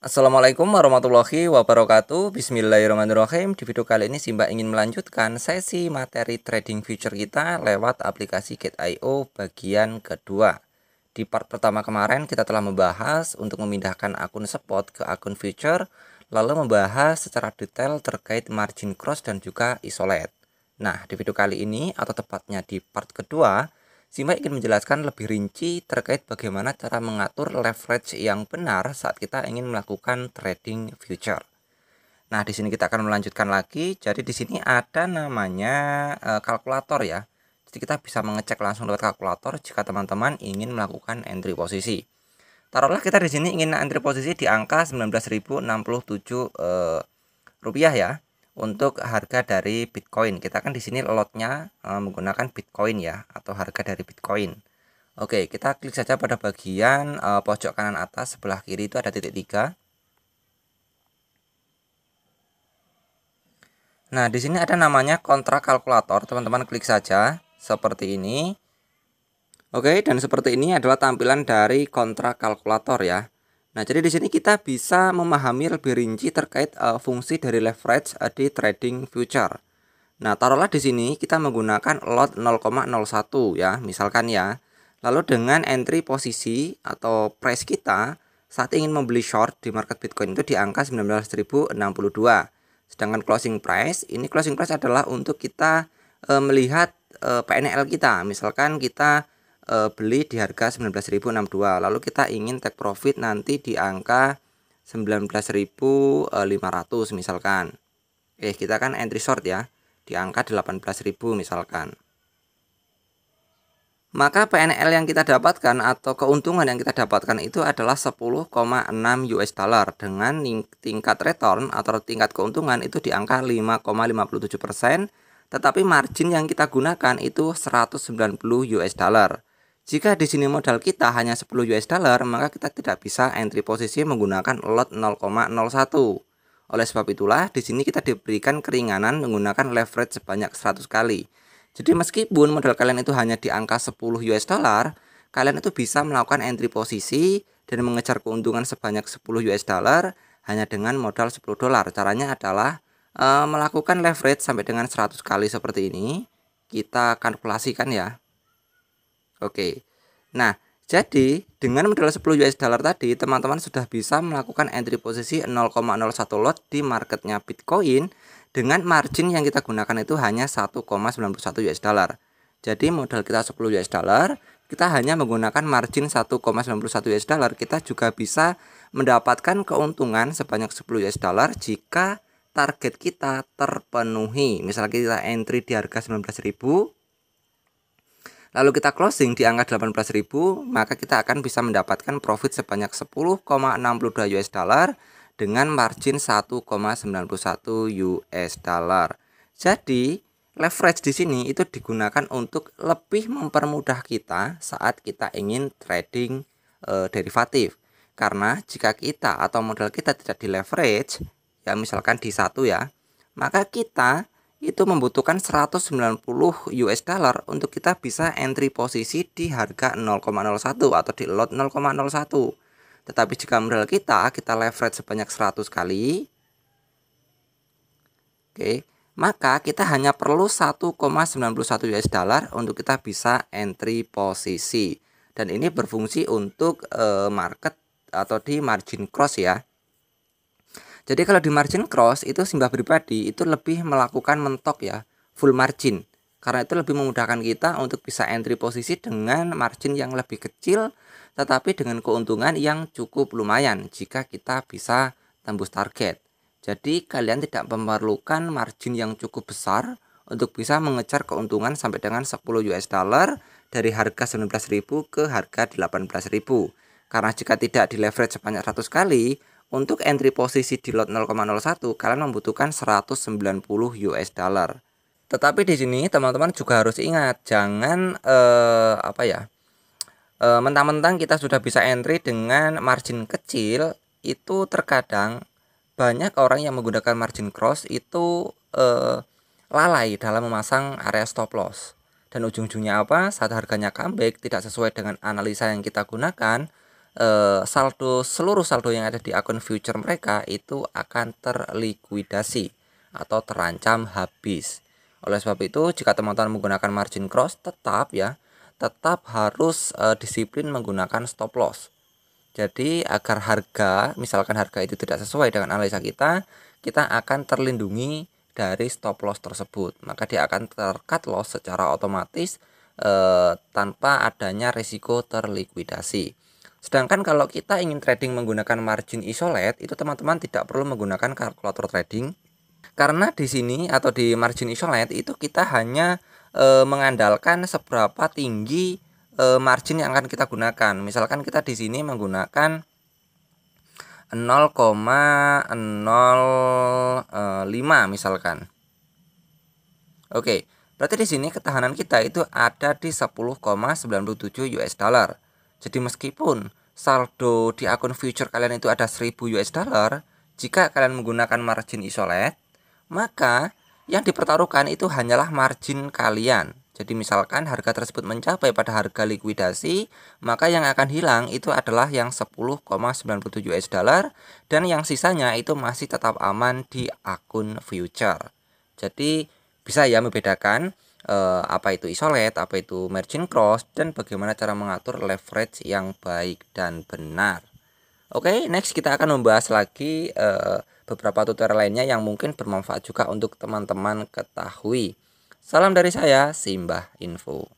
Assalamualaikum warahmatullahi wabarakatuh. Bismillahirrahmanirrahim. Di video kali ini Simba ingin melanjutkan sesi materi trading future kita lewat aplikasi Get.io bagian kedua. Di part pertama kemarin kita telah membahas untuk memindahkan akun spot ke akun future, lalu membahas secara detail terkait margin cross dan juga isolate. Nah, di video kali ini atau tepatnya di part kedua, Simba ingin menjelaskan lebih rinci terkait bagaimana cara mengatur leverage yang benar saat kita ingin melakukan trading future. Nah, di sini kita akan melanjutkan lagi. Jadi di sini ada namanya kalkulator ya. Jadi kita bisa mengecek langsung lewat kalkulator jika teman-teman ingin melakukan entry posisi. Taruhlah kita di sini ingin entry posisi di angka 19.067 rupiah ya. Untuk harga dari Bitcoin, kita kan di sini lotnya menggunakan Bitcoin ya, atau harga dari Bitcoin. Oke, kita klik saja pada bagian pojok kanan atas sebelah kiri itu ada titik 3. Nah, di sini ada namanya kontrak kalkulator. Teman-teman klik saja seperti ini. Oke, dan seperti ini adalah tampilan dari kontrak kalkulator ya. Nah, jadi di sini kita bisa memahami lebih rinci terkait fungsi dari leverage di trading future. Nah, taruhlah di sini kita menggunakan lot 0,01 ya, misalkan ya. Lalu dengan entry posisi atau price kita saat ingin membeli short di market Bitcoin itu di angka 19.062. Sedangkan closing price, ini closing price adalah untuk kita melihat PNL kita. Misalkan kita beli di harga 19.062, lalu kita ingin take profit nanti di angka 19.500 misalkan. Kita kan entry short ya di angka 18.000 misalkan. Maka PNL yang kita dapatkan atau keuntungan yang kita dapatkan itu adalah 10,6 US dollar dengan tingkat return atau tingkat keuntungan itu di angka 5,57%, tetapi margin yang kita gunakan itu 190 US dollar. Jika di sini modal kita hanya 10 US dollar, maka kita tidak bisa entry posisi menggunakan lot 0,01. Oleh sebab itulah di sini kita diberikan keringanan menggunakan leverage sebanyak 100 kali. Jadi meskipun modal kalian itu hanya di angka 10 US dollar, kalian itu bisa melakukan entry posisi dan mengejar keuntungan sebanyak 10 US dollar hanya dengan modal 10 dolar. Caranya adalah melakukan leverage sampai dengan 100 kali seperti ini. Kita kalkulasikan ya. Oke. Nah, jadi dengan modal 10 US dollar tadi, teman-teman sudah bisa melakukan entry posisi 0,01 lot di marketnya Bitcoin dengan margin yang kita gunakan itu hanya 1,91 US dollar. Jadi modal kita 10 US dollar, kita hanya menggunakan margin 1,91 US dollar, kita juga bisa mendapatkan keuntungan sebanyak 10 US dollar jika target kita terpenuhi. Misalnya kita entry di harga 19.000, lalu kita closing di angka 18.000, maka kita akan bisa mendapatkan profit sebanyak 10,62 US dollar dengan margin 1,91 US dollar. Jadi, leverage di sini itu digunakan untuk lebih mempermudah kita saat kita ingin trading derivatif. Karena jika kita atau modal kita tidak di leverage, ya misalkan di 1 ya, maka kita itu membutuhkan 190 US dollar untuk kita bisa entry posisi di harga 0,01 atau di lot 0,01. Tetapi jika modal kita leverage sebanyak 100 kali, maka kita hanya perlu 1,91 US dollar untuk kita bisa entry posisi. Dan ini berfungsi untuk market atau di margin cross ya. Jadi kalau di margin cross itu Simba pribadi itu lebih melakukan mentok ya, full margin. Karena itu lebih memudahkan kita untuk bisa entry posisi dengan margin yang lebih kecil, tetapi dengan keuntungan yang cukup lumayan jika kita bisa tembus target. Jadi kalian tidak memerlukan margin yang cukup besar untuk bisa mengejar keuntungan sampai dengan 10 US dollar dari harga 19.000 ke harga 18.000. Karena jika tidak di leverage sebanyak 100 kali, untuk entry posisi di lot 0,01 kalian membutuhkan 190 US dollar. Tetapi di sini teman-teman juga harus ingat, jangan mentang-mentang kita sudah bisa entry dengan margin kecil, itu terkadang banyak orang yang menggunakan margin cross itu lalai dalam memasang area stop loss. Dan ujung-ujungnya apa? Saat harganya comeback tidak sesuai dengan analisa yang kita gunakan, seluruh saldo yang ada di akun future mereka itu akan terlikuidasi atau terancam habis. Oleh sebab itu, jika teman-teman menggunakan margin cross, tetap harus disiplin menggunakan stop loss. Jadi agar misalkan harga itu tidak sesuai dengan analisa kita akan terlindungi dari stop loss tersebut. Maka dia akan tercut loss secara otomatis tanpa adanya risiko terlikuidasi. Sedangkan kalau kita ingin trading menggunakan margin isolate, itu teman-teman tidak perlu menggunakan kalkulator trading. Karena di sini atau di margin isolate itu kita hanya mengandalkan seberapa tinggi margin yang akan kita gunakan. Misalkan kita di sini menggunakan 0,05 misalkan. Oke, berarti di sini ketahanan kita itu ada di 10,97 US dollar. Jadi meskipun saldo di akun future kalian itu ada 1000 US dollar, jika kalian menggunakan margin isolate, maka yang dipertaruhkan itu hanyalah margin kalian. Jadi misalkan harga tersebut mencapai pada harga likuidasi, maka yang akan hilang itu adalah yang 10,97 US dollar dan yang sisanya itu masih tetap aman di akun future. Jadi bisa ya membedakan apa itu isolate, apa itu margin cross, dan bagaimana cara mengatur leverage yang baik dan benar. Oke, next kita akan membahas lagi beberapa tutorial lainnya yang mungkin bermanfaat juga untuk teman-teman ketahui. Salam dari saya, Simbah Info.